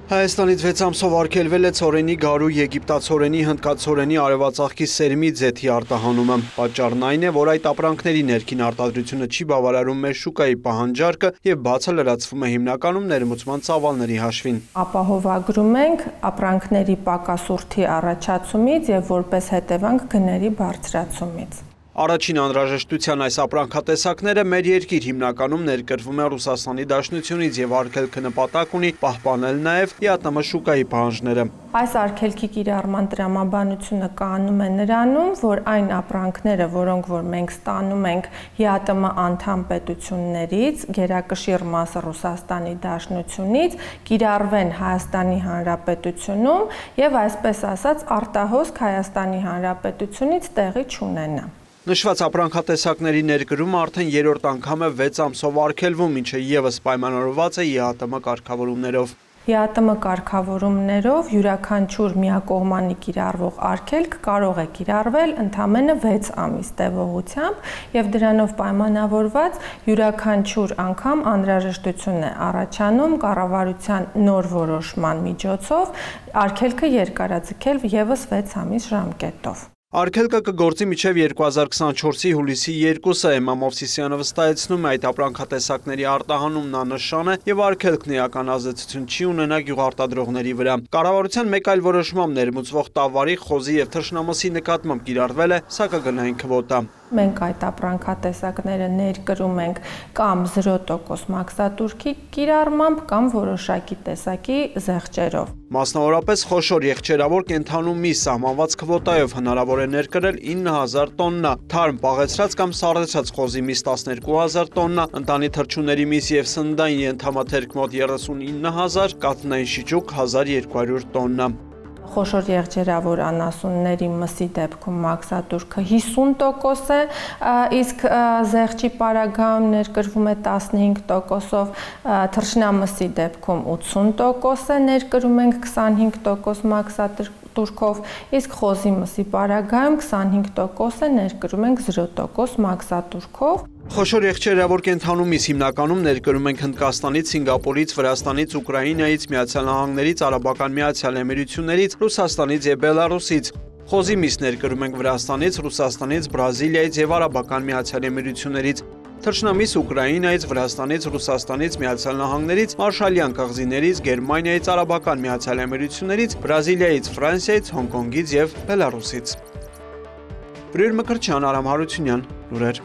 Հայաստանից 6 ամսով արգելվել է ցորենի գարու, եգիպտացորենի, հնդկացորենի, արևածաղկի սերմի ձեթի արտահանումը։ Պատճառն այն է, որ այդ ապրանքների ներքին արտադրությունը չի բավարարում մեր շուկայի պահանջարկը եւ բացը լրացվում է հիմնականում ներմուծման ծավալների հաշվին։ Ապահովագրում ենք ապրանքների պակասուրդի առաջացումից եւ որպես հետևանք գների բարձրացումից։ Առաջին անհրաժեշտության այս ապրանքատեսակները մեր երկիր հիմնականում ներկրվում է Ռուսաստանի Դաշնությունից եւ արգելքը նպատակ ունի պահպանել նաեւ ԵԱՏՄ շուկայի պահանջները։ Այս արգելքի կիրառման տրամաբանությունը կանում է նրանում, որ այն ապրանքները, որոնք որ մենք ստանում ենք ԵԱՏՄ անդամ պետություններից, գերակշիռ մասը Ռուսաստանի Դաշնությունից, կիրառվեն Հայաստանի Հանրապետությունում եւ այսպես ասած արտահոսք Հայաստանի Հանրապետությունից տեղի չունենա։ Նշված ապրանքատեսակների ներկրումը արդեն երրորդ անգամ է 6 ամսով արգելվում, ինչը եւս պայմանավորված է ԵԱՏՄ կարգավորումներով։ ԵԱՏՄ կարգավորումներով յուրաքանչյուր միակողմանի կիրառվող արգելք կարող է կիրառվել ընդամենը 6 ամիս տևողությամբ եւ դրանով պայմանավորված յուրաքանչյուր անգամ անհրաժեշտություն է առաջանում կառավարության նոր որոշման միջոցով արգելքը երկարաձգել եւս 6 ամիս ժամկետով։ Արգելքը կգործի մինչև 2024-ի հուլիսի 2-ը Էմմա Մովսիսյանը վստահեցնում է այդ ապրանքատեսակների արտահանումն աննշան է եւ արգելքն էական ազդեցություն չի ունենա գյուղարտադրողների վրա։ Կառավարության մեկ այլ որոշմամբ ներմուծվող տավարի, խոզի եւ թռչնամսի նկատմամբ կիրառվել է սակագնային քվոտա։ Մենք այդ ապրանքատեսակները ներկրում ենք կամ 0% մաքսատուրքի կիրառմամբ կամ որոշակի տեսակի զեղչերով։ Մասնավորապես խոշոր եղջերավոր կենդանու մի սահմանված քվոտայով հնարավոր է ներկրել 9000 տոննա, թարմ պաղեցրած կամ սառեցրած խոզի միս 12000 տոննա, ընտանի թռչունների միս եւ սննդային ենթամթերք մոտ 39000, կաթնային շիճուկ 1200 տոննա։ Խոշոր եղջերավոր անասունների մսի դեպքում մաքսատուրքը 50% է, իսկ զեղչի պարագայում ներկրվում է 15%-ով, թռչնամսի դեպքում 80% է, ներկրում ենք 25% մաքսատուրքով, իսկ խոզի մսի պարագայում 25% է, ներկրում ենք 0% մաքսատուրքով։ Խոշոր եղջերավոր կենդանու միս հիմնականում ներկրում ենք Հնդկաստանից, Սինգապուրից, Վրաստանից, Ուկրաինայից, Միացյալ Նահանգներից, Արաբական Միացյալ Էմիրություններից, Ռուսաստանից եւ Բելարուսից։ Խոզի միս ներկրում ենք Վրաստանից, Ռուսաստանից, Բրազիլիայից եւ Արաբական Միացյալ Էմիրություններից։ Թռչնամիս Ուկրաինայից, Վրաստանից, Ռուսաստանից, Միացյալ Նահանգներից, Մարշալյան կղզիներից, Գերմանիայից, Արաբական Միացյալ Էմիրություններից, Բրազիլիայից, Ֆրանսիայից, Հոնկոնգից եւ Բելարուսից։ Բրիր Մկրտչյան, Արամ Հարությունյան, լուրեր։